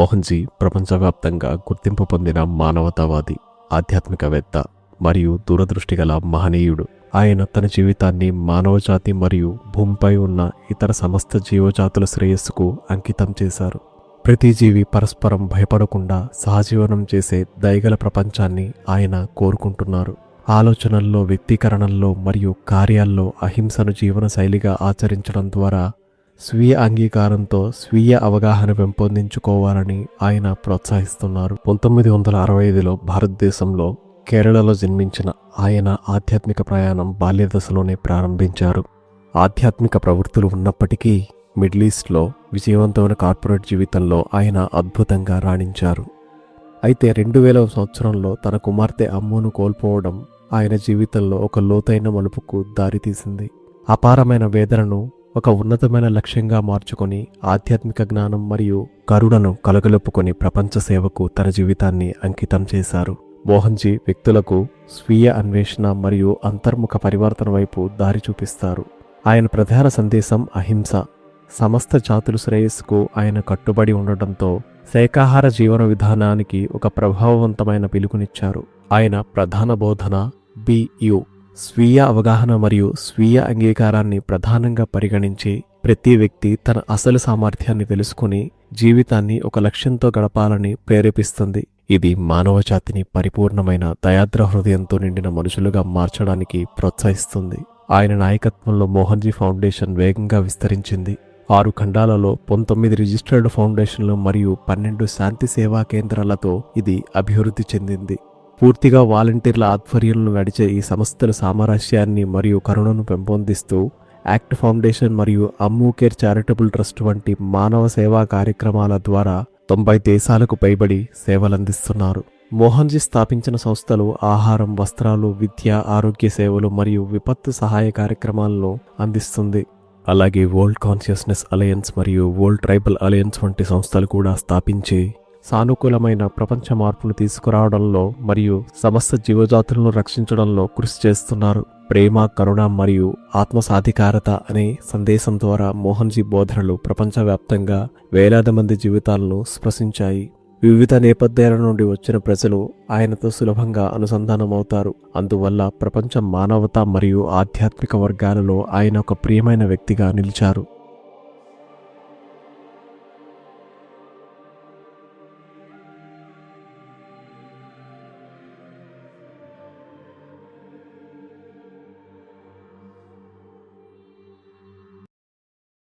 మోహన్జీ ప్రపంచవ్యాప్తంగా గుర్తింపు పొందిన మానవతావాది, ఆధ్యాత్మికవేత్త మరియు దూరదృష్టిగల మహనీయుడు. ఆయన తన జీవితాన్ని మానవజాతి మరియు భూమిపై ఉన్న ఇతర సమస్త జీవజాతుల శ్రేయస్సుకు అంకితం చేశారు. ప్రతి జీవి పరస్పరం భయపడకుండా సహజీవనం చేసే దయగల ప్రపంచాన్ని ఆయన కోరుకుంటున్నారు. ఆలోచనల్లో, వ్యక్తీకరణల్లో మరియు కార్యాల్లో అహింసను జీవన శైలిగా ఆచరించడం ద్వారా స్వీయ అంగీకారంతో స్వీయ అవగాహన పెంపొందించుకోవాలని ఆయన ప్రోత్సహిస్తున్నారు. 1965లో భారతదేశంలో కేరళలో జన్మించిన ఆయన ఆధ్యాత్మిక ప్రయాణం బాల్యదశలోనే ప్రారంభించారు. ఆధ్యాత్మిక ప్రవృత్తులు ఉన్నప్పటికీ మిడిల్ ఈస్ట్లో విజయవంతమైన కార్పొరేట్ జీవితంలో ఆయన అద్భుతంగా రాణించారు. అయితే 2000వ సంవత్సరంలో తన కుమార్తె అమ్మును కోల్పోవడం ఆయన జీవితంలో ఒక లోతైన మలుపుకు దారితీసింది. అపారమైన వేదనను ఒక ఉన్నతమైన లక్ష్యంగా మార్చుకొని ఆధ్యాత్మిక జ్ఞానం మరియు కరుణను కలగలుపుకొని ప్రపంచ సేవకు తన జీవితాన్ని అంకితం చేశారు. మోహన్జీ వ్యక్తులకు స్వీయ అన్వేషణ మరియు అంతర్ముఖ పరివర్తన వైపు దారి చూపిస్తారు. ఆయన ప్రధాన సందేశం అహింస. సమస్త జాతుల శ్రేయస్సుకు ఆయన కట్టుబడి ఉండటంతో శాకాహార జీవన విధానానికి ఒక ప్రభావవంతమైన పిలుపునిచ్చారు. ఆయన ప్రధాన బోధన బియు స్వీయ అవగాహన మరియు స్వీయ అంగీకారాన్ని ప్రధానంగా పరిగణించి ప్రతి వ్యక్తి తన అసలు సామర్థ్యాన్ని తెలుసుకుని జీవితాన్ని ఒక లక్ష్యంతో గడపాలని ప్రేరేపిస్తుంది. ఇది మానవజాతిని పరిపూర్ణమైన దయాద్ర హృదయంతో నిండిన మనుషులుగా మార్చడానికి ప్రోత్సహిస్తుంది. ఆయన నాయకత్వంలో మోహన్జీ ఫౌండేషన్ వేగంగా విస్తరించింది. 6 ఖండాలలో 19 రిజిస్టర్డ్ ఫౌండేషన్లు మరియు 12 శాంతి సేవా కేంద్రాలతో ఇది అభివృద్ధి చెందింది. పూర్తిగా వాలంటీర్ల ఆధ్వర్యంలో నడిచే ఈ సంస్థల సామరస్యాన్ని మరియు కరుణను పెంపొందిస్తూ యాక్ట్ ఫౌండేషన్ మరియు అమ్ము కేర్ చారిటబుల్ ట్రస్ట్ వంటి మానవ సేవా కార్యక్రమాల ద్వారా 90 దేశాలకు పైబడి సేవలందిస్తున్నారు. మోహన్జీ స్థాపించిన సంస్థలు ఆహారం, వస్త్రాలు, విద్య, ఆరోగ్య సేవలు మరియు విపత్తు సహాయ కార్యక్రమాలను అందిస్తుంది. అలాగే వరల్డ్ కాన్షియస్నెస్ అలయన్స్ మరియు వరల్డ్ ట్రైబల్ అలయన్స్ వంటి సంస్థలు కూడా స్థాపించి సానుకూలమైన ప్రపంచ మార్పును తీసుకురావడంలో మరియు సమస్త జీవజాతులను రక్షించడంలో కృషి చేస్తున్నారు. ప్రేమ, కరుణ మరియు ఆత్మసాధికారత అనే సందేశం ద్వారా మోహన్జీ బోధనలు ప్రపంచవ్యాప్తంగా వేలాది మంది జీవితాలను స్పృశించాయి. వివిధ నేపథ్యాల నుండి వచ్చిన ప్రజలు ఆయనతో సులభంగా అనుసంధానమవుతారు. అందువల్ల ప్రపంచ మానవత మరియు ఆధ్యాత్మిక వర్గాలలో ఆయన ఒక ప్రియమైన వ్యక్తిగా నిలిచారు.